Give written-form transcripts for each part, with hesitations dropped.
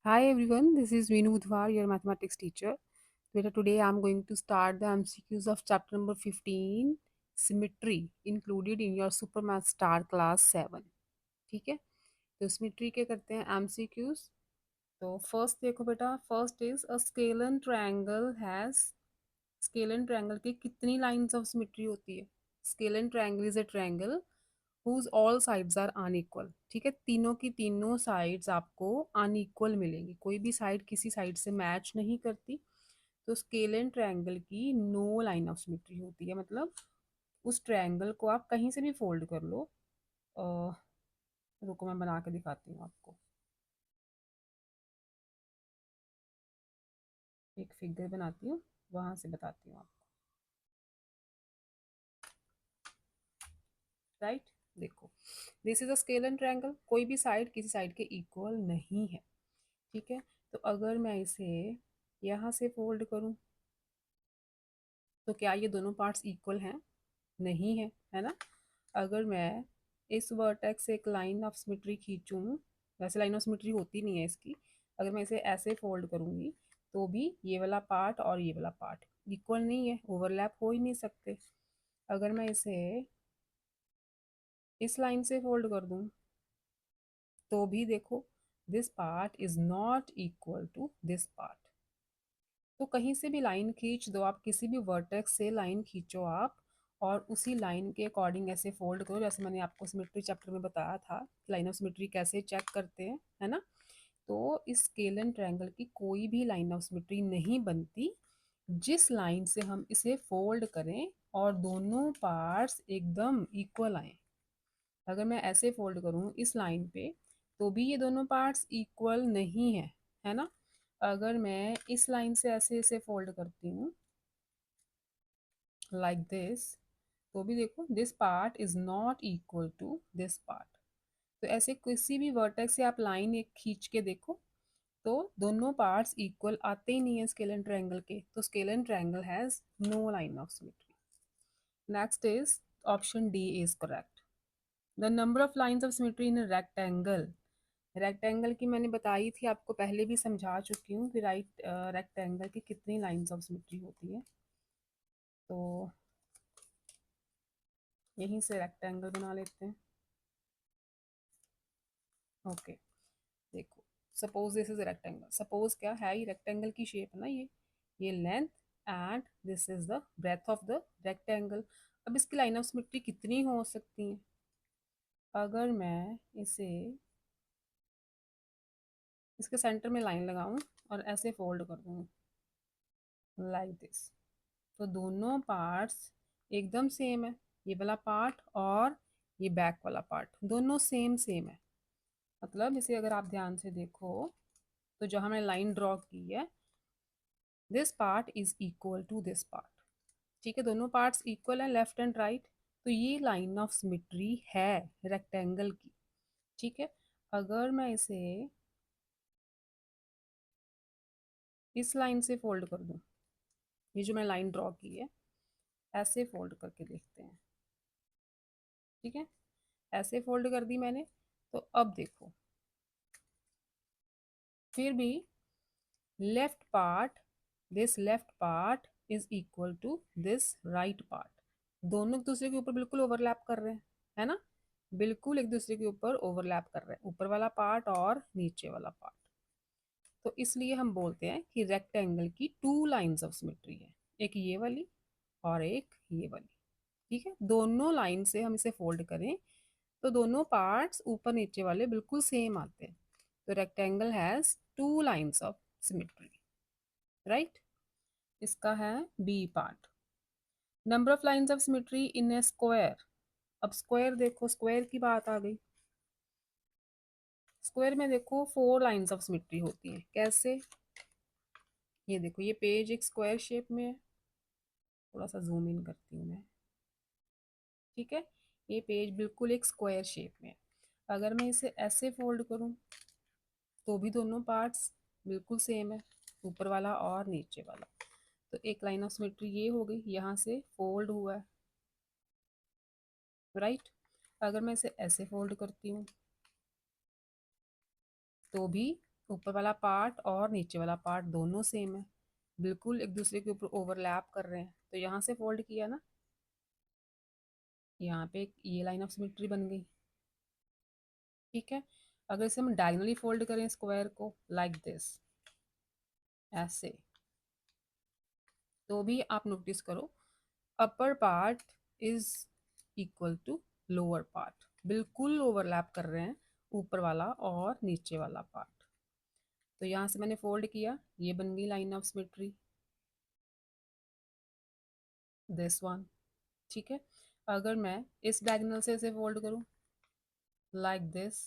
Hi everyone, this is Veenu Budhwar, your mathematics teacher. Today I'm going to start the MCQs of chapter number 15, Symmetry, included in your Supermath Star Class 7. ठीक है, तो symmetry के करते हैं MCQs. तो first देखो बेटा, first is a scalene triangle has scalene triangle की कितनी लाइंस ऑफ सिमेट्री होती है. Scalene triangle is a triangle whose all sides are unequal. ठीक है, तीनों की तीनों साइड्स आपको अनइक्वल मिलेंगी, कोई भी साइड किसी साइड से मैच नहीं करती. तो स्केलन ट्रायंगल की नो लाइन ऑफ सिमेट्री होती है, मतलब उस ट्रायंगल को आप कहीं से भी फोल्ड कर लो. अ, रुको मैं बना के दिखाती हूँ आपको, एक फिगर बनाती हूँ, वहां से बताती हूँ आपको. राइट, देखो, this is a scalene triangle, कोई भी साइड किसी साइड के इक्वल नहीं है. ठीक है, तो अगर मैं इसे यहाँ से फोल्ड करूँ तो क्या ये दोनों पार्ट्स इक्वल हैं? नहीं है, है ना. अगर मैं इस वर्टेक्स से एक लाइन ऑफ सिमेट्री खींचूं, वैसे लाइन ऑफ सिमेट्री होती नहीं है इसकी, अगर मैं इसे ऐसे फोल्ड करूंगी तो भी ये वाला पार्ट और ये वाला पार्ट इक्वल नहीं है, ओवरलैप हो ही नहीं सकते. अगर मैं इसे इस लाइन से फोल्ड कर दूं तो भी देखो, this part is not equal to this part. तो कहीं से भी लाइन खींच दो आप, किसी भी वर्टेक्स से लाइन खींचो आप, और उसी लाइन के अकॉर्डिंग ऐसे फोल्ड करो, जैसे मैंने आपको सिमेट्री चैप्टर में बताया था लाइन ऑफ सिमेट्री कैसे चेक करते हैं, है ना. तो इस स्केलन ट्रायंगल की कोई भी लाइन ऑफ सिमेट्री नहीं बनती जिस लाइन से हम इसे फोल्ड करें और दोनों पार्ट्स एकदम इक्वल आए. अगर मैं ऐसे फोल्ड करूँ इस लाइन पे तो भी ये दोनों पार्ट्स इक्वल नहीं है, है ना. अगर मैं इस लाइन से ऐसे इसे फोल्ड करती हूँ लाइक दिस, तो भी देखो this part is not equal to this part. तो ऐसे किसी भी वर्टेक्स से आप लाइन एक खींच के देखो तो दोनों पार्ट्स इक्वल आते ही नहीं है स्केलन ट्रायंगल के. तो scalene triangle has no line of symmetry. Next is option D is correct. The number of lines of symmetry in rectangle. Rectangle की मैंने बताई थी आपको, पहले भी समझा चुकी हूँ कि रेक्टेंगल की कितनी लाइंस ऑफ सिमेट्री होती है. तो यहीं से रेक्टेंगल बना लेते हैं. ओके, देखो, suppose this is rectangle. Suppose क्या है, ये रेक्टेंगल की शेप है ना, ये length and this is the breadth of the rectangle. अब इसकी लाइन ऑफ सिमेट्री कितनी हो सकती है? अगर मैं इसे इसके सेंटर में लाइन लगाऊं और ऐसे फोल्ड कर दूं लाइक दिस, तो दोनों पार्ट्स एकदम सेम है. ये वाला पार्ट और ये बैक वाला पार्ट दोनों सेम सेम है. मतलब इसे अगर आप ध्यान से देखो तो जहां मैंने लाइन ड्रॉ की है, this part is equal to this part. ठीक है, दोनों पार्ट्स इक्वल है लेफ्ट एंड राइट. तो ये लाइन ऑफ सिमेट्री है रेक्टेंगल की. ठीक है, अगर मैं इसे इस लाइन से फोल्ड कर दूं, ये जो मैं लाइन ड्रॉ की है ऐसे फोल्ड करके देखते हैं. ठीक है, ऐसे फोल्ड कर दी मैंने. तो अब देखो, फिर भी left part, this left part is equal to this right part. दोनों एक दूसरे के ऊपर बिल्कुल ओवरलैप कर रहे हैं, है ना. बिल्कुल एक दूसरे के ऊपर ओवरलैप कर रहे हैं, ऊपर वाला पार्ट और नीचे वाला पार्ट. तो इसलिए हम बोलते हैं कि रेक्टेंगल की टू लाइंस ऑफ सिमेट्री है, एक ये वाली और एक ये वाली. ठीक है, दोनों लाइन से हम इसे फोल्ड करें तो दोनों पार्ट्स ऊपर नीचे वाले बिल्कुल सेम आते हैं. तो rectangle has two lines of symmetry. Right, इसका है B part. Number of lines of symmetry in a square. अब स्क्वायर देखो, स्क्वायर की बात आ गई. स्क्वायर में देखो फोर लाइंस ऑफ सिमेट्री होती है. कैसे? ये देखो, ये पेज एक स्क्वायर शेप में है. थोड़ा सा जूम इन करती हूँ मैं. ठीक है, ये पेज बिल्कुल एक स्क्वायर शेप में है. अगर मैं इसे ऐसे फोल्ड करूँ तो भी दोनों पार्ट्स बिल्कुल सेम है, ऊपर वाला और नीचे वाला. तो एक लाइन ऑफ सिमेट्री ये हो गई, यहाँ से फोल्ड हुआ है. राइट, अगर मैं इसे ऐसे फोल्ड करती हूँ तो भी ऊपर वाला पार्ट और नीचे वाला पार्ट दोनों सेम है, बिल्कुल एक दूसरे के ऊपर ओवरलैप कर रहे हैं, तो यहाँ से फोल्ड किया ना, यहाँ पे एक ये लाइन ऑफ सिमेट्री बन गई। ठीक है, अगर इसे हम डायगनली फोल्ड करें स्क्वायर को लाइक दिस, ऐसे, तो भी आप नोटिस करो upper part is equal to lower part, बिल्कुल ओवरलैप कर रहे हैं ऊपर वाला और नीचे वाला पार्ट। तो यहाँ से मैंने फोल्ड किया, ये बन गई line of symmetry, this one. ठीक है, अगर मैं इस डायगोनल से इसे फोल्ड करूं लाइक दिस,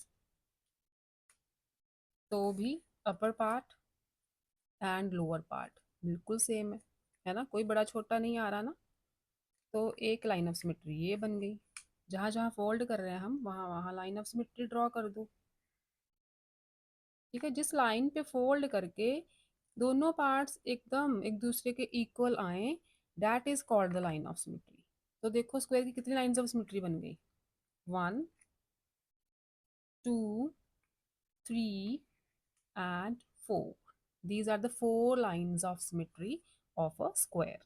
तो भी अपर पार्ट एंड लोअर पार्ट बिल्कुल सेम है ना, कोई बड़ा छोटा नहीं आ रहा ना। तो एक लाइन ऑफ सिमेट्री ये बन गई, जहां जहां फोल्ड कर रहे हैं हम वहां वहां लाइन ऑफ सिमेट्री ड्रॉ कर दो। ठीक है, जिस लाइन पे फोल्ड करके दोनों पार्ट्स एकदम एक दूसरे के इक्वल आए, that is called the line of symmetry. तो देखो स्क्वायर की कितनी लाइंस ऑफ सिमेट्री बन गई, 1 2 3 and 4। these are the 4 lines of symmetry of a square।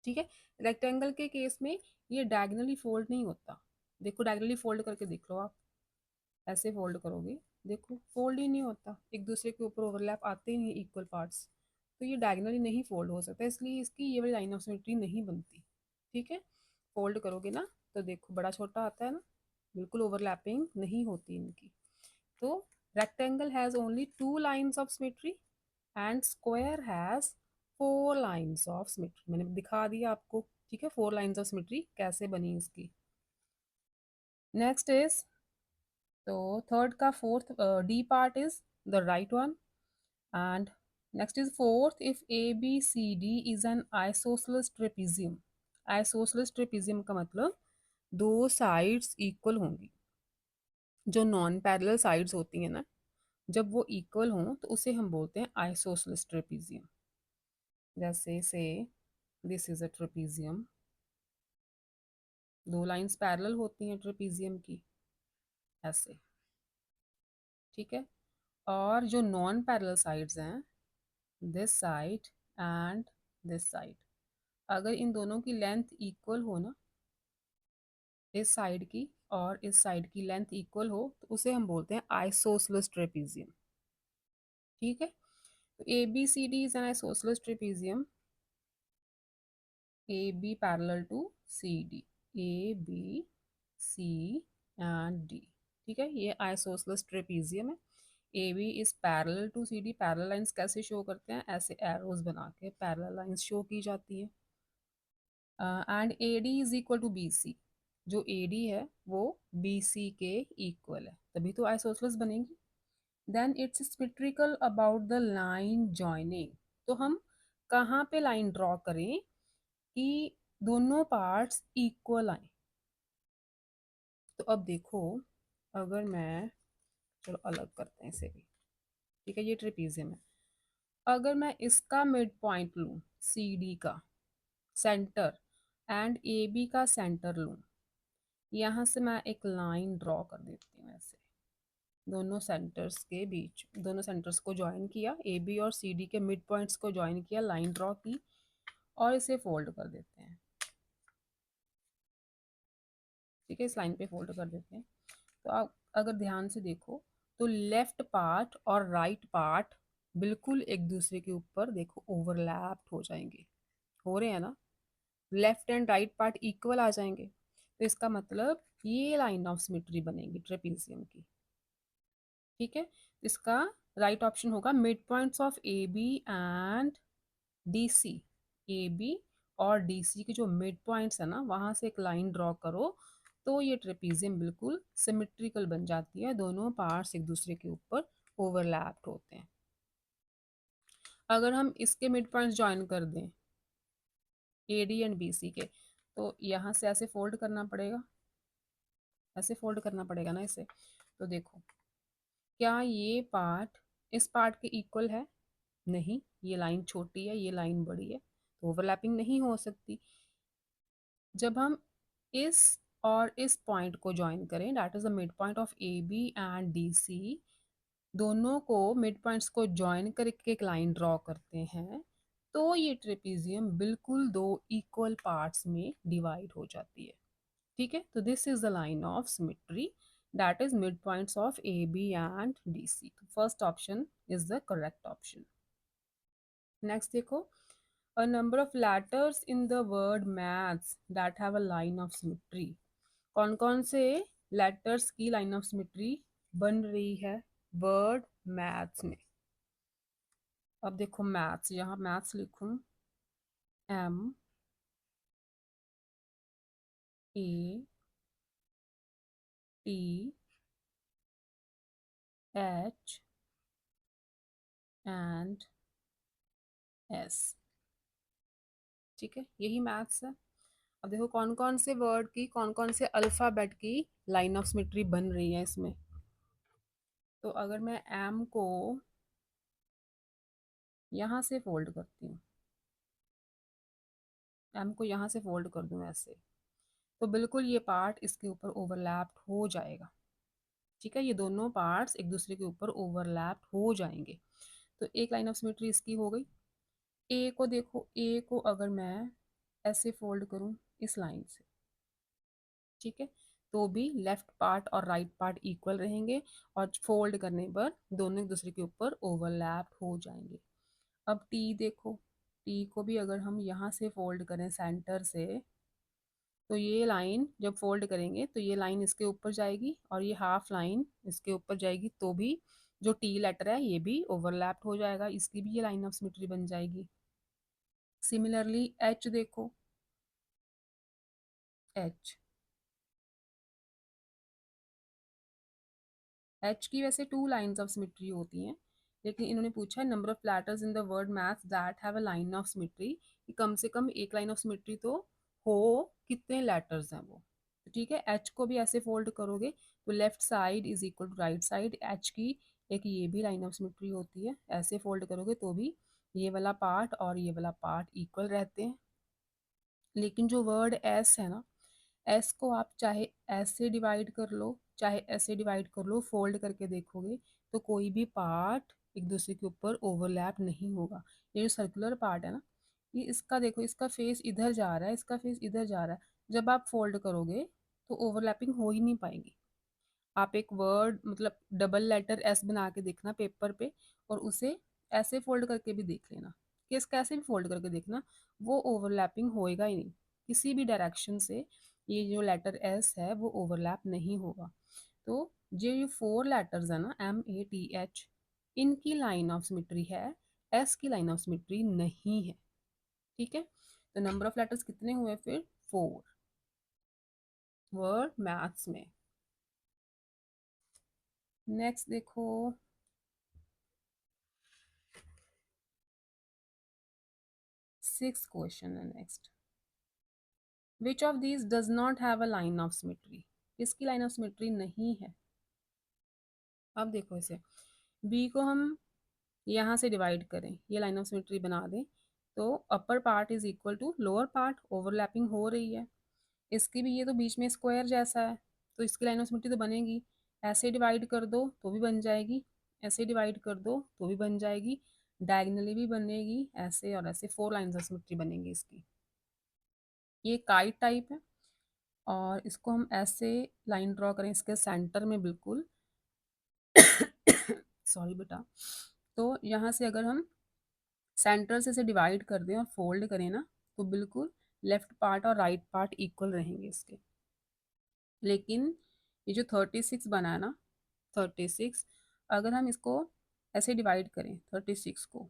ठीक है, रेक्टेंगल के केस में ये डायगनली फोल्ड नहीं होता। देखो डायगनली फोल्ड करके देख लो आप, ऐसे फोल्ड करोगे, देखो फोल्ड ही नहीं होता, एक दूसरे के ऊपर ओवरलैप आते ही नहीं इक्वल पार्ट्स, तो ये डायगनली नहीं फोल्ड हो सकता, इसलिए इसकी ये वाली लाइन ऑफ सिमेट्री नहीं बनती। ठीक है, फोल्ड करोगे ना तो देखो बड़ा छोटा आता है ना, बिल्कुल ओवरलैपिंग नहीं होती इनकी। तो rectangle has only 2 lines of symmetry and square has 4 lines of symmetry। मैंने दिखा दिया आपको। ठीक है, 4 lines of symmetry कैसे बनी इसकी। नेक्स्ट इज, तो थर्ड का fourth D part is the right one, and next is fourth, if A B C D is an isosceles trapezium. Isosceles trapezium का मतलब दो साइड्स इक्वल होंगी, जो नॉन पैरेलल साइड्स होती हैं ना, जब वो इक्वल हों तो उसे हम बोलते हैं आइसोसेलेस ट्रेपेजियम। जैसे से दिस इज अ ट्रेपेजियम, दो लाइंस पैरेलल होती हैं ट्रेपेजियम की, ऐसे। ठीक है, और जो नॉन पैरेलल साइड्स हैं, this side and this side, अगर इन दोनों की लेंथ इक्वल हो ना, इस साइड की और इस साइड की लेंथ इक्वल हो, तो उसे हम बोलते हैं आइसोसेलेस ट्रेपेजियम। ठीक है, तो A B C D is an isosceles trapezium, A B parallel to C D, A B C and D. ठीक है, ये आइसोसेलेस ट्रेपेजियम है। A B is parallel to C D, parallel lines कैसे show करते हैं, ऐसे arrows बना के पैरेलल लाइंस शो की जाती है। And A D is equal to B C, जो ए डी है वो बी सी के इक्वल है, तभी तो आइसोसेलेस बनेगी। Then it's symmetrical about the line joining. तो हम कहाँ पे लाइन ड्रॉ करें कि दोनों पार्ट्स इक्वल आए। तो अब देखो, अगर मैं, चलो अलग करते हैं इसे भी। ठीक है, ये ट्रेपेजियम है, अगर मैं इसका मिड पॉइंट लूँ, सी डी का सेंटर एंड ए बी का सेंटर लूँ, यहाँ से मैं एक लाइन ड्रॉ कर देती हूँ ऐसे, दोनों सेंटर्स के बीच, दोनों सेंटर्स को ज्वाइन किया, ए बी और सी डी के मिड पॉइंट्स को ज्वाइन किया, लाइन ड्रॉ की, और इसे फोल्ड कर देते हैं। ठीक है, इस लाइन पे फोल्ड कर देते हैं। तो आप अगर ध्यान से देखो, तो लेफ्ट पार्ट और राइट पार्ट बिल्कुल एक दूसरे के ऊपर देखो ओवरलैप्ड हो जाएंगे, हो रहे हैं ना, left and right part equal आ जाएंगे, तो इसका मतलब ये लाइन ऑफ सिमेट्री बनेगी ट्रेपेजियम की। ठीक है, इसका राइट ऑप्शन होगा mid points of A B and D C. A B और डी सी के जो मिड पॉइंट्स है ना, वहां से एक लाइन ड्रॉ करो, तो ये ट्रेपेजियम बिल्कुल सिमेट्रिकल बन जाती है, दोनों पार्ट्स एक दूसरे के ऊपर ओवरलैप्ड होते हैं। अगर हम इसके मिड पॉइंट्स ज्वाइन कर दें A D and B C के, तो यहाँ से ऐसे फोल्ड करना पड़ेगा, ऐसे फोल्ड करना पड़ेगा ना इसे। तो देखो, क्या ये पार्ट इस पार्ट के इक्वल है, नहीं, ये लाइन छोटी है, ये लाइन बड़ी है, तो ओवरलैपिंग नहीं हो सकती। जब हम इस और इस पॉइंट को ज्वाइन करें, that is the mid point of A B and D C, दोनों को मिड पॉइंट्स को ज्वाइन करके एक लाइन ड्रॉ करते हैं, तो ये ट्रेपीजियम बिल्कुल दो इक्वल पार्ट्स में डिवाइड हो जाती है। ठीक है, तो this is the line of symmetry, that is mid points of A B and D C. First option is the correct option. Next देखो, a number of letters in the word maths that have a line of symmetry। कौन कौन से letters की line of symmetry बन रही है word maths में? अब देखो मैथ्स, यहाँ मैथ्स लिखूं, M A T H and S. ठीक है, यही मैथ्स है। अब देखो कौन कौन से वर्ड की, कौन कौन से अल्फाबेट की लाइन ऑफ सिमेट्री बन रही है इसमें। तो अगर मैं एम को यहाँ से फोल्ड करती हूँ, एम को यहाँ से फोल्ड कर दूँ ऐसे, तो बिल्कुल ये पार्ट इसके ऊपर ओवरलैप्ड हो जाएगा। ठीक है, ये दोनों पार्ट्स एक दूसरे के ऊपर ओवरलैप्ड हो जाएंगे। तो एक लाइन ऑफ सिमेट्री इसकी हो गई। ए को देखो, ए को अगर मैं ऐसे फोल्ड करूँ इस लाइन से, ठीक है, तो भी लेफ्ट पार्ट और राइट पार्ट इक्वल रहेंगे और फोल्ड करने पर दोनों एक दूसरे के ऊपर ओवरलैप्ड हो जाएंगे। अब टी देखो, टी को भी अगर हम यहाँ से फोल्ड करें सेंटर से, तो ये लाइन जब फोल्ड करेंगे तो ये लाइन इसके ऊपर जाएगी और ये हाफ लाइन इसके ऊपर जाएगी, तो भी जो टी लेटर है ये भी ओवरलैप्ड हो जाएगा, इसकी भी ये लाइन ऑफ सिमेट्री बन जाएगी। सिमिलरली एच देखो, एच, एच की वैसे टू लाइंस ऑफ सिमेट्री होती हैं, लेकिन इन्होंने पूछा है number of letters in the word maths that have a line of symmetry, कि कम से कम एक लाइन ऑफ सिमेट्री तो हो, कितने लेटर्स हैं वो। तो ठीक है, एच को भी ऐसे फोल्ड करोगे तो left side is equal to right side, H की एक ये भी लाइन ऑफ सिमेट्री होती है, ऐसे फोल्ड करोगे तो भी ये वाला पार्ट और ये वाला पार्ट इक्वल रहते हैं। लेकिन जो वर्ड एस है ना, एस को आप चाहे ऐसे डिवाइड कर लो चाहे ऐसे डिवाइड कर लो, फोल्ड करके देखोगे तो कोई भी पार्ट एक दूसरे के ऊपर ओवरलैप नहीं होगा। ये जो सर्कुलर पार्ट है ना, ये इसका देखो, इसका फेस इधर जा रहा है, इसका फेस इधर जा रहा है, जब आप फोल्ड करोगे तो ओवरलैपिंग हो ही नहीं पाएगी। आप एक वर्ड मतलब डबल लेटर एस बना के देखना पेपर पे, और उसे ऐसे फोल्ड करके भी देख लेना, कि इसका ऐसे भी फोल्ड करके देखना, वो ओवरलैपिंग होएगा ही नहीं किसी भी डायरेक्शन से। ये जो लेटर एस है वो ओवरलैप नहीं होगा। तो ये फोर लेटर्स है ना, एम ए टी एच, इनकी लाइन ऑफ सिमेट्री है, एस की लाइन ऑफ सिमेट्री नहीं है। ठीक है, तो नंबर ऑफ लेटर्स कितने हुए फिर? फोर वर्ड मैथ्स में। नेक्स्ट देखो, 6th क्वेश्चन है next. Which of these does not have a line of symmetry? किसकी लाइन ऑफ सिमेट्री नहीं है? अब देखो इसे, बी को हम यहाँ से डिवाइड करें, ये लाइन ऑफ सिमेट्री बना दें, तो upper part is equal to lower part, overlapping हो रही है। इसकी भी, ये तो बीच में स्क्वायर जैसा है, तो इसकी लाइन ऑफ सिमेट्री तो बनेगी। ऐसे डिवाइड कर दो तो भी बन जाएगी, ऐसे डिवाइड कर दो तो भी बन जाएगी, डायगनली भी बनेगी, ऐसे और ऐसे, फोर लाइन ऑफ सिमेट्री बनेगी इसकी। ये काइट टाइप है, और इसको हम ऐसे लाइन ड्रॉ करें इसके सेंटर में बिल्कुल सॉरी बेटा, तो यहाँ से अगर हम सेंटर से इसे डिवाइड कर दें और फोल्ड करें ना, तो बिल्कुल लेफ्ट पार्ट और राइट पार्ट इक्वल रहेंगे इसके। लेकिन ये जो 36 बना है ना, 36, अगर हम इसको ऐसे डिवाइड करें 36 को,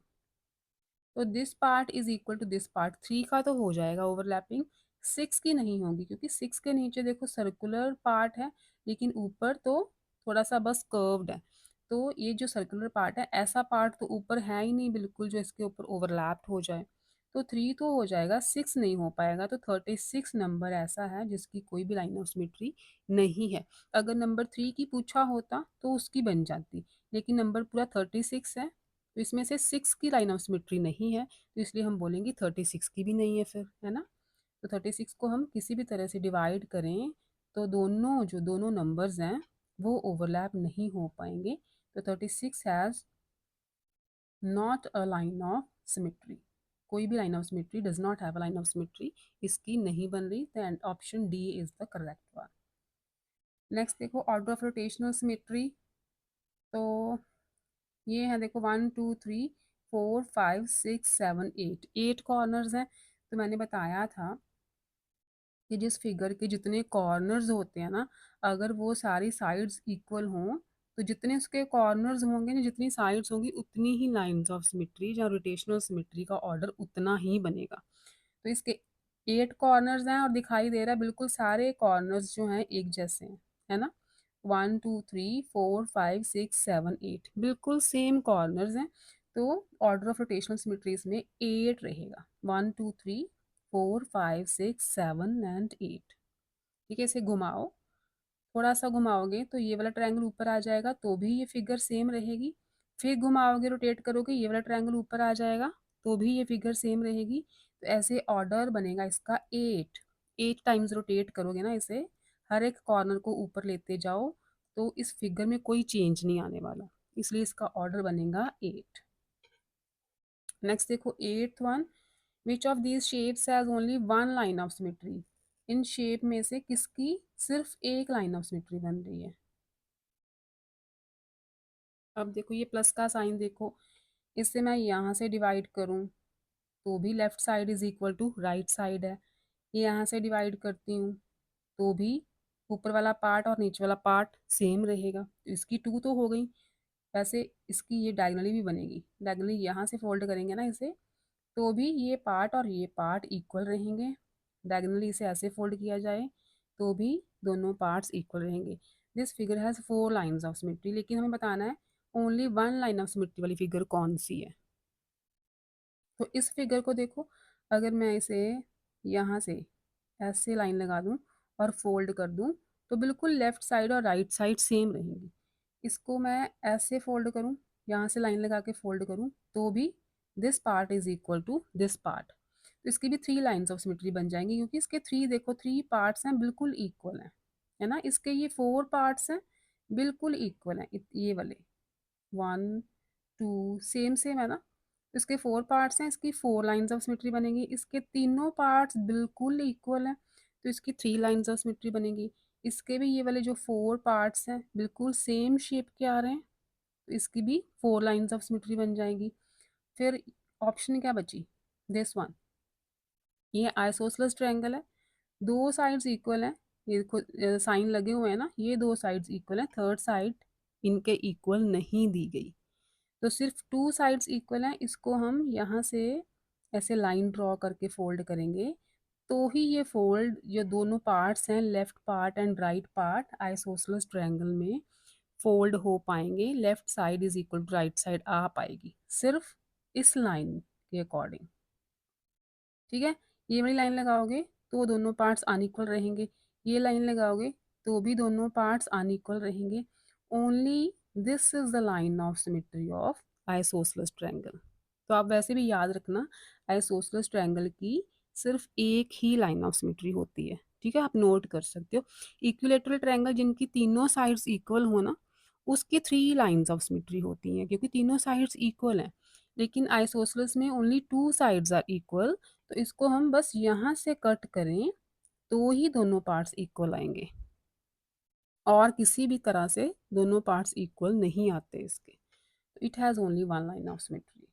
तो this part is equal to this part, 3 का तो हो जाएगा ओवरलैपिंग, 6 की नहीं होगी, क्योंकि 6 के नीचे देखो सर्कुलर पार्ट है, लेकिन ऊपर तो थोड़ा सा बस कर्व्ड है। तो ये जो सर्कुलर पार्ट है, ऐसा पार्ट तो ऊपर है ही नहीं बिल्कुल जो इसके ऊपर ओवरलैप्ड हो जाए, तो 3 तो हो जाएगा, 6 नहीं हो पाएगा। तो 36 नंबर ऐसा है जिसकी कोई भी लाइन ऑफ सिमेट्री नहीं है। अगर नंबर 3 की पूछा होता तो उसकी बन जाती, लेकिन नंबर पूरा 36 है, तो इसमें से 6 की लाइन ऑफ सिमेट्री नहीं है, तो इसलिए हम बोलेंगे 36 की भी नहीं है फिर, है ना। तो 36 को हम किसी भी तरह से डिवाइड करें तो दोनों जो दोनों नंबर्स हैं वो ओवरलैप नहीं हो पाएंगे, तो 36 has not a line of symmetry, कोई भी line of symmetry does not have a line of symmetry, इसकी नहीं बन रही, तो option D is the correct one. Next देखो ऑर्डर ऑफ रोटेशनल सिमेट्री, तो ये है देखो 1 2 3 4 5 6 7 8, 8 कॉर्नर्स हैं। तो मैंने बताया था कि जिस फिगर के जितने कॉर्नर्स होते हैं ना, अगर वो सारी साइड्स इक्वल हों, तो जितने उसके कॉर्नर्स होंगे ना, जितनी साइड्स होंगी, उतनी ही लाइंस ऑफ सिमेट्री या रोटेशनल सिमेट्री का ऑर्डर उतना ही बनेगा। तो इसके 8 कॉर्नर्स हैं और दिखाई दे रहा है बिल्कुल सारे कॉर्नर्स जो हैं एक जैसे हैं, है ना। 1 2 3 4 5 6 7 8 बिल्कुल सेम कॉर्नर्स हैं, तो ऑर्डर ऑफ रोटेशनल सिमेट्रीज में 8 रहेगा। 1 2 3 4 5 6 7 एंड 8। ठीक है, इसे घुमाओ, थोड़ा सा घुमाओगे तो ये वाला ट्रायंगल ऊपर आ जाएगा, तो भी ये फिगर सेम रहेगी। फिर घुमाओगे, रोटेट करोगे, ये वाला ट्रायंगल ऊपर आ जाएगा, तो भी ये फिगर सेम रहेगी। तो ऐसे ऑर्डर बनेगा इसका 8। 8 टाइम्स रोटेट करोगे ना इसे, हर एक कॉर्नर को ऊपर लेते जाओ, तो इस फिगर में कोई चेंज नहीं आने वाला, इसलिए इसका ऑर्डर बनेगा 8। नेक्स्ट देखो 8th one, which of these shapes has only one line of symmetry, in shape में से किसकी सिर्फ एक लाइन ऑफ सिमेट्री बन रही है। अब देखो ये प्लस का साइन देखो, इससे मैं यहाँ से डिवाइड करूँ तो भी left side is equal to right side है, ये यहाँ से डिवाइड करती हूँ तो भी ऊपर वाला पार्ट और नीचे वाला पार्ट सेम रहेगा, तो इसकी 2 तो हो गई। वैसे इसकी ये डायगनली भी बनेगी, डायगनली यहाँ से फोल्ड करेंगे ना इसे, तो भी ये पार्ट और ये पार्ट इक्वल रहेंगे। डायगनली इसे ऐसे फोल्ड किया जाए तो भी दोनों पार्ट्स इक्वल रहेंगे। This figure has 4 lines of symmetry, लेकिन हमें बताना है ओनली 1 लाइन ऑफ सिमेट्री वाली फिगर कौन सी है। तो इस फिगर को देखो, अगर मैं इसे यहाँ से ऐसे लाइन लगा दूँ और फोल्ड कर दूँ, तो बिल्कुल लेफ्ट साइड और राइट साइड सेम रहेंगी। इसको मैं ऐसे फोल्ड करूँ, यहाँ से लाइन लगा के फोल्ड करूँ, तो भी this part is equal to this part, तो इसकी भी 3 लाइन्स ऑफ सिमेट्री बन जाएंगी, क्योंकि इसके 3 देखो 3 पार्ट्स हैं बिल्कुल इक्वल हैं, है ना। इसके ये 4 पार्ट्स हैं बिल्कुल इक्वल हैं, ये वाले 1 2 सेम सेम है ना। तो इसके 4 पार्ट्स हैं, इसकी 4 लाइन्स ऑफ सिमेट्री बनेगी। इसके तीनों पार्ट्स बिल्कुल इक्वल हैं, तो इसकी 3 लाइन्स ऑफ सिमेट्री बनेगी। इसके भी ये वाले जो 4 पार्ट्स हैं बिल्कुल सेम शेप के आ रहे हैं, तो इसकी भी 4 लाइन्स ऑफ सिमेट्री बन जाएगी। फिर ऑप्शन क्या बची, दिस वन, ये आइसोसेलेस ट्रायंगल है, दो साइड्स इक्वल हैं, ये देखो साइन लगे हुए हैं ना, ये दो साइड्स इक्वल हैं, थर्ड साइड इनके इक्वल नहीं दी गई, तो सिर्फ 2 साइड्स इक्वल हैं। इसको हम यहाँ से ऐसे लाइन ड्रॉ करके फोल्ड करेंगे, तो ही ये फोल्ड जो दोनों पार्ट्स हैं, left part and right part, isosceles triangle में फोल्ड हो पाएंगे, left side is equal to right side आ पाएगी सिर्फ इस लाइन के अकॉर्डिंग। ठीक है, ये वाली लाइन लगाओगे तो दोनों पार्ट्स अनइक्वल रहेंगे, ये लाइन लगाओगे तो भी दोनों पार्ट्स अनइक्वल रहेंगे। Only this is the line of symmetry of isosceles triangle. तो आप वैसे भी याद रखना, आइसोसेलेस ट्रायंगल की सिर्फ एक ही लाइन ऑफ सिमेट्री होती है। ठीक है, आप नोट कर सकते हो। इक्विलेटरल ट्रायंगल जिनकी तीनों साइड्स इक्वल हो ना, उसकी 3 लाइन्स ऑफ सिमेट्री होती हैं, क्योंकि तीनों साइड्स इक्वल हैं। लेकिन आइसोसेलेस में ओनली 2 साइड्स आर इक्वल, तो इसको हम बस यहाँ से कट करें तो ही दोनों पार्ट्स इक्वल आएंगे, और किसी भी तरह से दोनों पार्ट्स इक्वल नहीं आते इसके। It has only one line of symmetry.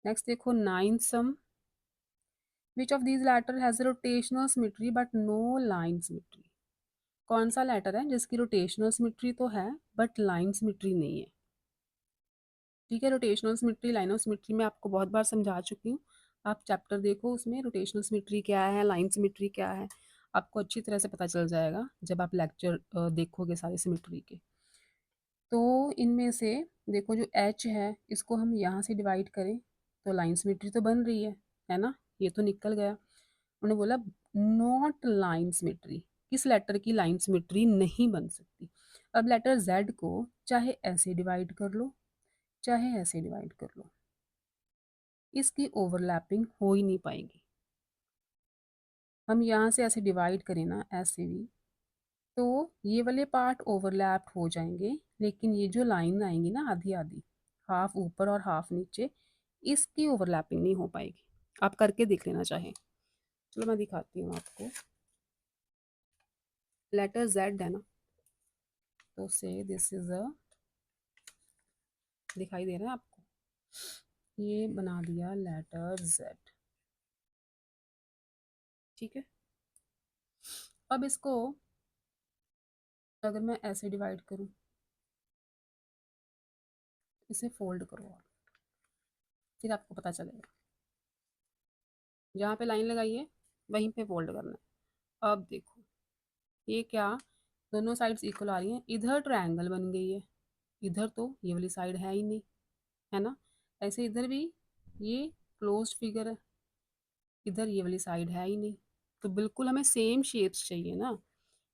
Next देखो 9th sum, which of these letter has rotational symmetry but no line symmetry. कौन सा लेटर है जिसकी रोटेशनल सिमेट्री तो है बट लाइन सिमेट्री नहीं है। ठीक है, rotational symmetry line of symmetry मैं आपको बहुत बार समझा चुकी हूँ, आप चैप्टर देखो, उसमें रोटेशनल सिमेट्री क्या है, लाइन सिमेट्री क्या है, आपको अच्छी तरह से पता चल जाएगा जब आप लेक्चर देखोगे सारे सिमेट्री के। तो इनमें से देखो जो एच है, इसको हम यहाँ से डिवाइड करें तो लाइन सिमेट्री तो बन रही है ना, ये तो निकल गया। उन्होंने बोला नॉट लाइन सिमेट्री, किस लेटर की लाइन सिमेट्री नहीं बन सकती। अब लेटर जेड को चाहे ऐसे डिवाइड कर लो, चाहे ऐसे डिवाइड कर लो, इसकी ओवरलैपिंग हो ही नहीं पाएगी। हम यहाँ से ऐसे डिवाइड करें ना, ऐसे भी, तो ये वाले पार्ट ओवरलैप हो जाएंगे, लेकिन ये जो लाइन आएंगी ना आधी आधी, हाफ ऊपर और हाफ नीचे, इसकी ओवरलैपिंग नहीं हो पाएगी। आप करके देख लेना चाहें। चलो मैं दिखाती हूँ आपको। लेटर जेड है ना, तो से दिस इज अ, दिखाई दे रहा है आपको, ये बना दिया लेटर जेड। ठीक है, अब इसको अगर मैं ऐसे डिवाइड करूँ, इसे फोल्ड करो आप, फिर आपको पता चलेगा। जहाँ पे लाइन लगाई है वहीं पे फोल्ड करना है। अब देखो, ये क्या, दोनों साइड्स इक्वल आ रही हैं, इधर ट्रायंगल बन गई है, इधर तो ये वाली साइड है ही नहीं, है ना। ऐसे इधर भी ये क्लोज्ड फिगर है, इधर ये वाली साइड है ही नहीं, तो बिल्कुल हमें सेम शेप्स चाहिए ना।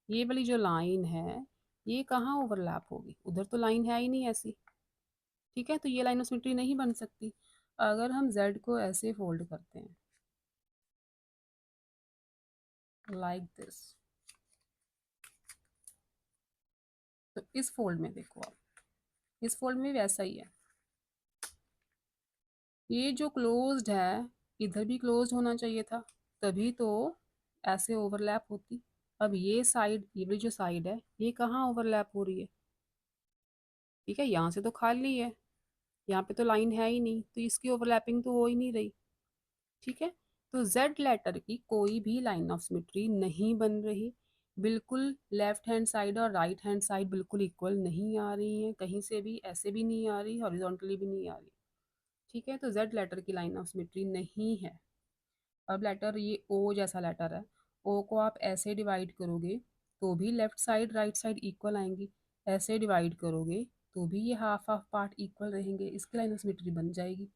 ये वाली जो लाइन है ये कहाँ ओवरलैप होगी, उधर तो लाइन है ही नहीं ऐसी। ठीक है, तो ये लाइन ऑफ सिमेट्री नहीं बन सकती। अगर हम z को ऐसे फोल्ड करते हैं लाइक दिस, तो इस फोल्ड में देखो आप, इस फोल्ड में वैसा ही है, ये जो क्लोज्ड है इधर भी क्लोज्ड होना चाहिए था, तभी तो ऐसे ओवरलैप होती। अब ये साइड, ये वाली जो साइड है ये कहाँ ओवरलैप हो रही है, ठीक है, यहाँ से तो खाली है, यहाँ पे तो लाइन है ही नहीं, तो इसकी ओवरलैपिंग तो हो ही नहीं रही। ठीक है, तो जेड लेटर की कोई भी लाइन ऑफ सिमेट्री नहीं बन रही, बिल्कुल लेफ्ट हैंड साइड और राइट हैंड साइड बिल्कुल इक्वल नहीं आ रही हैं, कहीं से भी ऐसे भी नहीं आ रही, हॉरिजॉन्टली भी नहीं आ रही। ठीक है, तो जेड लेटर की लाइन ऑफ सिमेट्री नहीं है। अब लेटर ये ओ जैसा लेटर है, ओ को आप ऐसे डिवाइड करोगे तो भी left side right side equal आएंगी, ऐसे डिवाइड करोगे तो भी ये हाफ हाफ पार्ट इक्वल रहेंगे, इसकी लाइन ऑफ सिमेट्री बन जाएगी।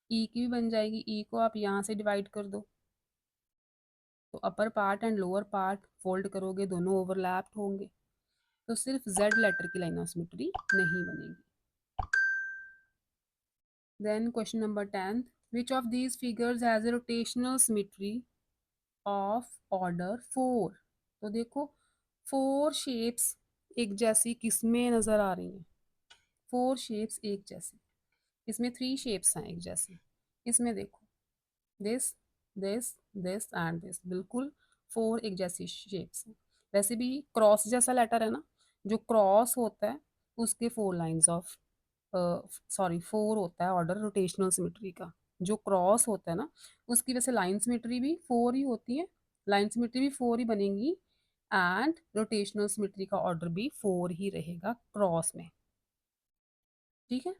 ई की भी बन जाएगी, ई को आप यहाँ से डिवाइड कर दो, तो upper part and lower part fold करोगे दोनों ओवरलैप्ड होंगे, तो सिर्फ जेड लेटर की लाइन ऑफ सिमेट्री नहीं बनेगी। Then question number 10, which of these figures has a rotational symmetry of order 4। तो देखो 4 शेप्स एक जैसी किसमें नजर आ रही हैं, 4 शेप्स एक जैसी, इसमें 3 शेप्स हैं एक जैसी, इसमें देखो this this this and this, बिल्कुल 4 एक जैसी शेप्स हैं। वैसे भी क्रॉस जैसा लेटर है ना, जो क्रॉस होता है उसके 4 लाइंस ऑफ, सॉरी 4 होता है ऑर्डर रोटेशनल सिमेट्री का, जो क्रॉस होता है ना उसकी वैसे लाइन सिमेट्री भी 4 ही होती है, लाइन सिमेट्री भी 4 ही बनेंगी, एंड रोटेशनल सिमेट्री का ऑर्डर भी 4 ही रहेगा क्रॉस में। ठीक है,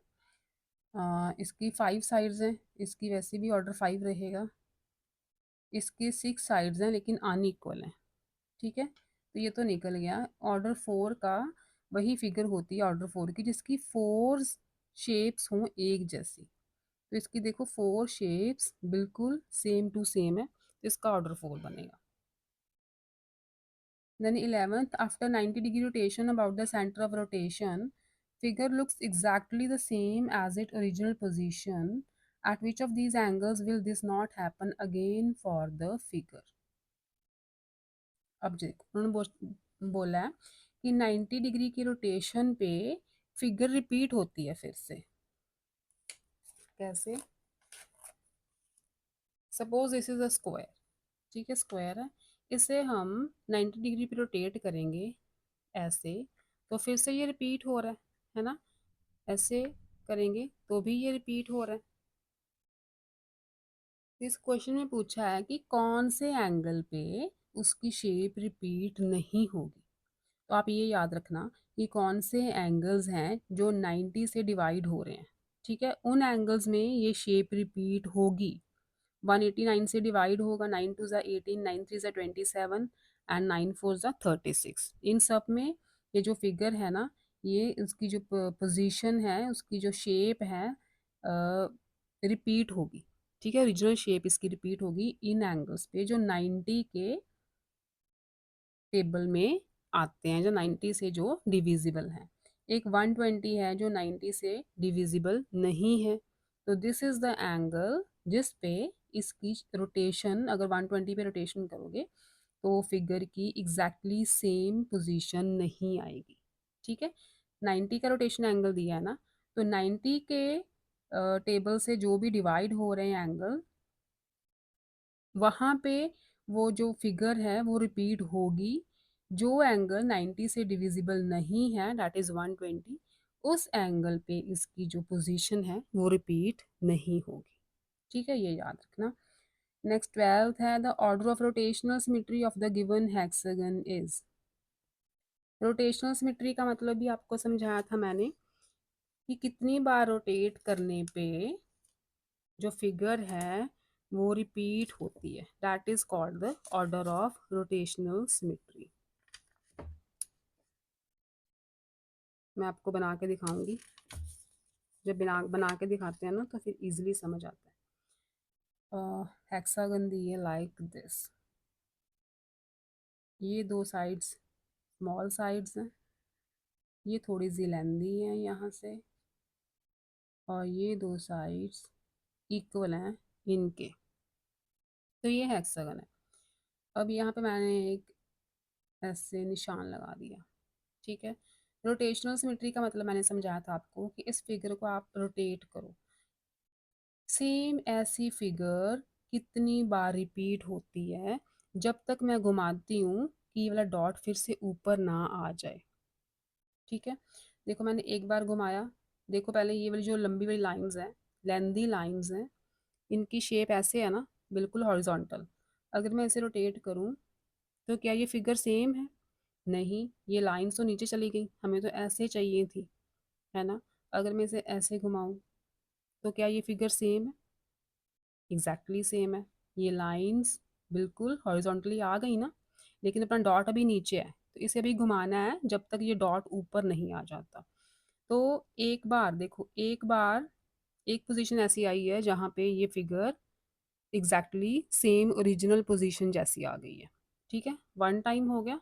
इसकी 5 साइड्स हैं, इसकी वैसे भी ऑर्डर 5 रहेगा, इसके 6 साइड्स हैं लेकिन अनइक्वल हैं। ठीक है, तो ये तो निकल गया, ऑर्डर 4 का वही फिगर होती है ऑर्डर 4 की जिसकी 4 शेप्स हों एक जैसी, तो इसकी देखो 4 शेप्स बिल्कुल सेम टू सेम है, तो इसका ऑर्डर 4 बनेगा। Then 11th, after 90 degree rotation about the center of rotation, figure looks exactly the same as its original position. At which of these angles will this not happen again for the figure? अब देखो उन्होंने बोला है कि 90 degree की rotation पे figure repeat होती है फिर से। कैसे? Suppose this is a square, ठीक है, स्क्वायर है, इसे हम 90 डिग्री पे रोटेट करेंगे ऐसे, तो फिर से ये रिपीट हो रहा है ना, ऐसे करेंगे तो भी ये रिपीट हो रहा है। इस क्वेश्चन में पूछा है कि कौन से एंगल पे उसकी शेप रिपीट नहीं होगी, तो आप ये याद रखना कि कौन से एंगल्स हैं जो 90 से डिवाइड हो रहे हैं। ठीक है, उन एंगल्स में ये शेप रिपीट होगी। 189 से डिवाइड होगा, 9 टू ज़ा 18, 9 थ्री ज़ा 27 एंड 9 फोर ज़ा 36। इन सब में ये जो फिगर है ना, ये उसकी जो पोजीशन है, उसकी जो शेप है रिपीट होगी। ठीक है, ओरिजिनल शेप इसकी रिपीट होगी इन एंगल्स पे जो 90 के टेबल में आते हैं, जो 90 से जो डिविजिबल हैं। एक 120 है जो 90 से डिविजिबल नहीं है, तो दिस इज द एंगल जिस पे इसकी रोटेशन, अगर 120 पे रोटेशन करोगे तो फिगर की एग्जैक्टली सेम पोजीशन नहीं आएगी। ठीक है, 90 का रोटेशन एंगल दिया है ना, तो 90 के टेबल से जो भी डिवाइड हो रहे हैं एंगल, वहाँ पे वो जो फिगर है वो रिपीट होगी। जो एंगल 90 से डिविजिबल नहीं है, दैट इज़ 120, उस एंगल पे इसकी जो पोजीशन है वो रिपीट नहीं होगी। ठीक है, ये याद रखना। नेक्स्ट 12th है, the order of rotational symmetry of the given hexagon is. Rotational symmetry का मतलब भी आपको समझाया था मैंने कि कितनी बार रोटेट करने पे जो फिगर है वो रिपीट होती है, that is called the order of rotational symmetry. मैं आपको बना के दिखाऊंगी, जब बना के दिखाते हैं ना तो फिर इजीली समझ आता है। हेक्सागन दी है लाइक दिस, ये दो साइड्स स्मॉल साइड्स हैं, ये थोड़ी सी लेंदी है यहाँ से, और ये दो साइड्स इक्वल हैं इनके, तो ये हेक्सागन है। अब यहाँ पे मैंने एक ऐसे निशान लगा दिया। ठीक है, रोटेशनल सिमेट्री का मतलब मैंने समझाया था आपको कि इस फिगर को आप रोटेट करो। सेम ऐसी फिगर कितनी बार रिपीट होती है, जब तक मैं घुमाती हूँ कि ये वाला डॉट फिर से ऊपर ना आ जाए। ठीक है, देखो मैंने एक बार घुमाया, देखो पहले ये वाली जो लंबी वाली लाइंस हैं, लेंदी लाइंस हैं, इनकी शेप ऐसे है ना, बिल्कुल हॉरिजॉन्टल। अगर मैं इसे रोटेट करूँ तो क्या ये फिगर सेम है? नहीं, ये लाइंस तो नीचे चली गई, हमें तो ऐसे चाहिए थी, है ना। अगर मैं इसे ऐसे घुमाऊँ तो क्या ये फिगर सेम है? एग्जैक्टली सेम है। ये लाइंस बिल्कुल हॉरिजॉन्टली आ गई ना, लेकिन अपना डॉट अभी नीचे है, तो इसे अभी घुमाना है जब तक ये डॉट ऊपर नहीं आ जाता। तो एक बार देखो, एक बार एक पोजीशन ऐसी आई है जहाँ पे ये figure exactly same original position जैसी आ गई है। ठीक है, वन टाइम हो गया,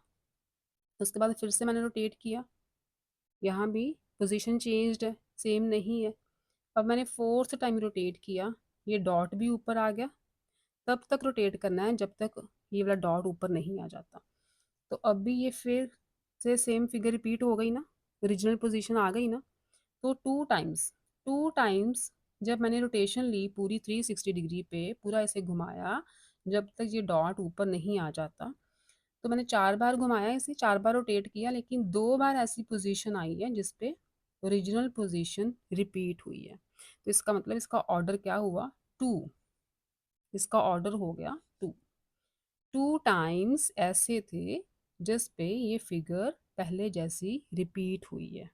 उसके बाद फिर से मैंने रोटेट किया, यहाँ भी पोजीशन चेंज्ड है, सेम नहीं है। अब मैंने फोर्थ टाइम रोटेट किया, ये डॉट भी ऊपर आ गया। तब तक रोटेट करना है जब तक ये वाला डॉट ऊपर नहीं आ जाता। तो अब भी ये फिर से सेम फिगर रिपीट हो गई ना, ओरिजिनल पोजीशन आ गई ना। तो टू टाइम्स जब मैंने रोटेशन ली पूरी 360 डिग्री पे, पूरा ऐसे घुमाया जब तक ये डॉट ऊपर नहीं आ जाता, तो मैंने 4 बार घुमाया इसे, 4 बार रोटेट किया, लेकिन 2 बार ऐसी पोजीशन आई है जिसपे ओरिजिनल पोजीशन रिपीट हुई है। तो इसका मतलब इसका ऑर्डर क्या हुआ? टू। इसका ऑर्डर हो गया टू। टू टाइम्स ऐसे थे जिस पे ये फिगर पहले जैसी रिपीट हुई है,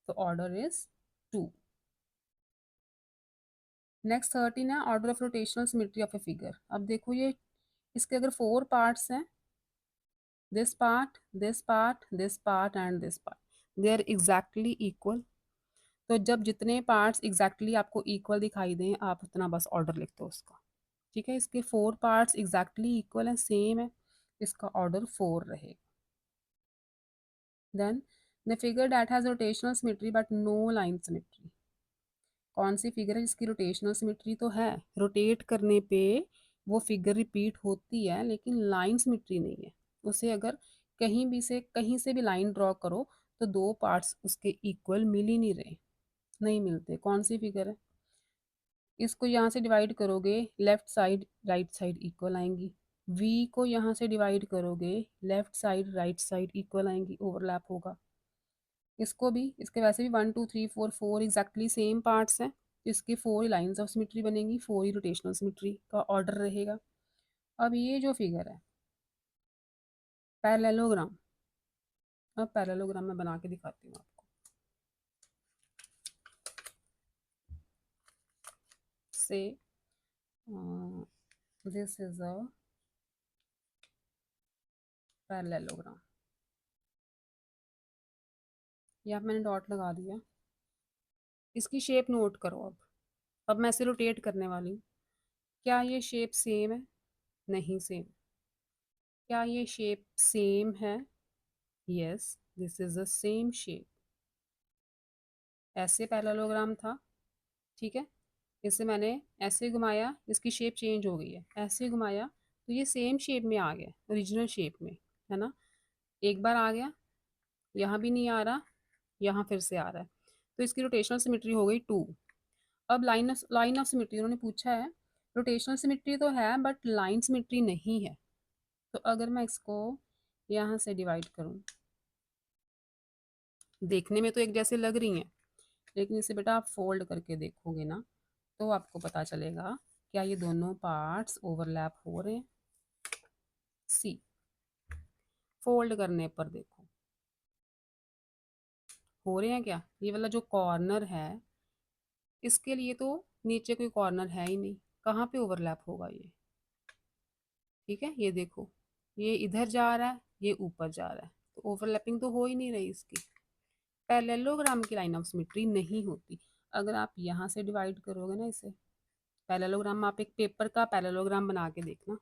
तो ऑर्डर इज टू। नेक्स्ट 13 है, order of rotational symmetry of a figure. अब देखो ये, इसके अगर 4 पार्ट्स हैं, this part, this part, this part and this part, they are exactly equal. तो जब जितने पार्ट्स एग्जैक्टली आपको इक्वल दिखाई दें, आप उतना बस ऑर्डर लिख दो उसका। ठीक है, इसके 4 पार्ट्स एग्जैक्टली इक्वल है, सेम है, इसका ऑर्डर 4 रहेगा। Then the figure that has rotational symmetry but no line symmetry. कौन सी फिगर है जिसकी रोटेशनल सिमेट्री तो है, रोटेट करने पे वो फिगर रिपीट होती है, लेकिन लाइन सिमेट्री नहीं है। उसे अगर कहीं से भी लाइन ड्रॉ करो तो 2 पार्ट्स उसके इक्वल मिल ही नहीं रहे, नहीं मिलते। कौन सी फिगर है? इसको यहाँ से डिवाइड करोगे, left side right side equal आएंगी। वी को यहाँ से डिवाइड करोगे, left side right side equal आएंगी, ओवरलैप होगा। इसको भी, इसके वैसे भी 1 2 3 4 4 एग्जैक्टली सेम पार्ट्स हैं, तो इसके 4 ही लाइन्स ऑफ सिमेट्री बनेंगी, 4 ही रोटेशनल सिमेट्री का ऑर्डर रहेगा। अब ये जो फिगर है पैरेललोग्राम, अब पैरेललोग्राम मैं बना के दिखाती हूँ आपको। से दिस इज अ पैरेललोग्राम, यहाँ मैंने डॉट लगा दिया। इसकी शेप नोट करो। अब मैं इसे रोटेट करने वाली हूँ। क्या ये शेप सेम है? नहीं सेम। क्या ये शेप सेम है? Yes, this is the same shape. ऐसे पैरेललोग्राम था, ठीक है, इसे मैंने ऐसे घुमाया, इसकी शेप चेंज हो गई है, ऐसे घुमाया तो ये सेम शेप में आ गया, ओरिजिनल शेप में, है ना। एक बार आ गया, यहाँ भी नहीं आ रहा, यहाँ फिर से आ रहा है, तो इसकी रोटेशनल सिमेट्री हो गई 2। अब लाइन ऑफ सिमेट्री उन्होंने पूछा है, रोटेशनल सिमेट्री तो है बट लाइन सिमेट्री नहीं है। तो अगर मैं इसको यहाँ से डिवाइड करूँ, देखने में तो एक जैसे लग रही हैं, लेकिन इसे बेटा आप फोल्ड करके देखोगे ना तो आपको पता चलेगा क्या ये दोनों पार्ट्स ओवरलैप हो रहे हैं। सी, फोल्ड करने पर देखो हो रहे हैं क्या। ये वाला जो कॉर्नर है, इसके लिए तो नीचे कोई कॉर्नर है ही नहीं, कहाँ पे ओवरलैप होगा ये। ठीक है, ये देखो, ये इधर जा रहा है, ये ऊपर जा रहा है, तो ओवरलैपिंग तो हो ही नहीं रही इसकी। पैरेललोग्राम की लाइन ऑफ सिमेट्री नहीं होती। अगर आप यहाँ से डिवाइड करोगे ना इसे, पैरेललोग्राम, आप एक पेपर का पैरेललोग्राम बना के देखना,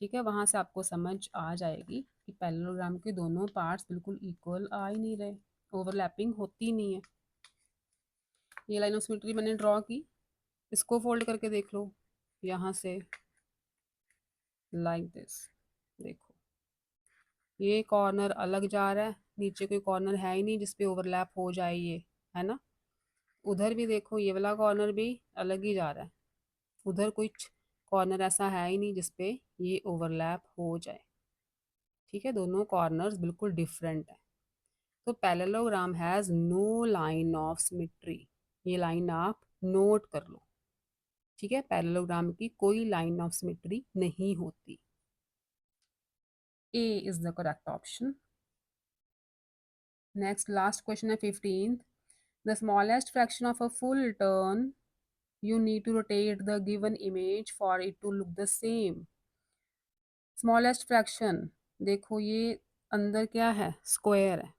ठीक है, वहाँ से आपको समझ आ जाएगी कि पैरेललोग्राम के दोनों पार्ट्स बिल्कुल इक्वल आ ही नहीं रहे, ओवरलैपिंग होती नहीं है। ये लाइन ऑफ सिमेट्री मैंने ड्रॉ की, इसको फोल्ड करके देख लो, यहाँ से लाइक दिस, देखो ये कॉर्नर अलग जा रहा है, नीचे कोई कॉर्नर है ही नहीं जिसपे ओवरलैप हो जाए ये, है ना। उधर भी देखो, ये वाला कॉर्नर भी अलग ही जा रहा है, उधर कुछ कॉर्नर ऐसा है ही नहीं जिसपे ये ओवरलैप हो जाए। ठीक है, दोनों कॉर्नर्स बिल्कुल डिफरेंट है। तो parallelogram has no line of symmetry, ये लाइन आप नोट कर लो। ठीक है, पैरेललोग्राम की कोई लाइन ऑफ सिमेट्री नहीं होती। A is the correct option. Next last question है 15th। The smallest fraction of a full turn you need to rotate the given image for it to look the same. Smallest fraction, देखो ये अंदर क्या है, square है।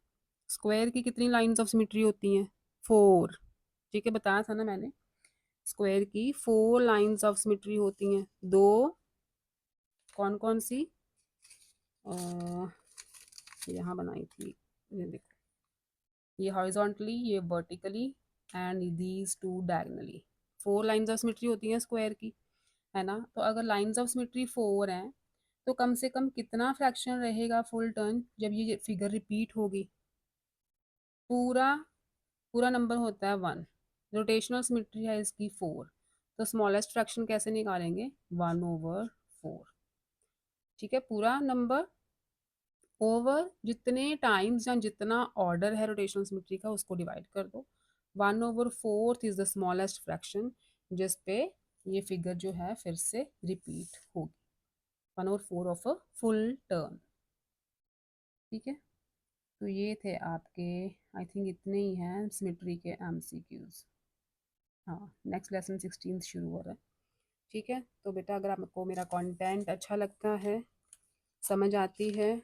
Square की कितनी lines of symmetry होती हैं, 4। ठीक है, बताया था ना मैंने, स्क्वायर की 4 लाइंस ऑफ सिमेट्री होती हैं। दो, कौन कौन सी, यहाँ बनाई थी, ये देखो, ये हॉरिजॉन्टली, ये vertically and these two diagonally. 4 lines of symmetry होती हैं स्क्वायर की, है ना। तो अगर लाइंस ऑफ सिमेट्री 4 हैं तो कम से कम कितना फ्रैक्शन रहेगा फुल टर्न जब ये फिगर रिपीट होगी। पूरा पूरा नंबर होता है 1, रोटेशनल सिमेट्री है इसकी 4, तो स्मॉलेस्ट फ्रैक्शन कैसे निकालेंगे, 1/4। ठीक है, पूरा नंबर ओवर जितने टाइम्स या जितना ऑर्डर है रोटेशनल सिमेट्री का उसको डिवाइड कर दो। 1/4 इज द स्मॉलेस्ट फ्रैक्शन जिस पे ये फिगर जो है फिर से रिपीट होगी, 1/4 ऑफ अ फुल टर्न। ठीक है, तो ये थे आपके, आई थिंक इतने ही हैं सिमेट्री के एमसीक्यूज। हाँ, नेक्स्ट लेसन 16 शुरू हो रहा है। ठीक है, तो बेटा अगर आपको मेरा कंटेंट अच्छा लगता है, समझ आती है,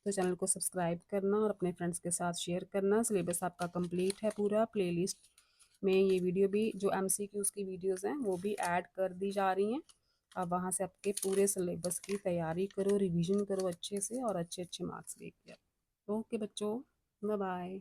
तो चैनल को सब्सक्राइब करना और अपने फ्रेंड्स के साथ शेयर करना। सिलेबस आपका कंप्लीट है पूरा, प्लेलिस्ट में ये वीडियो भी जो एमसीक्यूज़ की वीडियोस हैं वो भी ऐड कर दी जा रही हैं। अब वहाँ से आपके पूरे सिलेबस की तैयारी करो, रिवीजन करो अच्छे से और अच्छे अच्छे मार्क्स लेके आओ। ओके बच्चों, बाय बाय।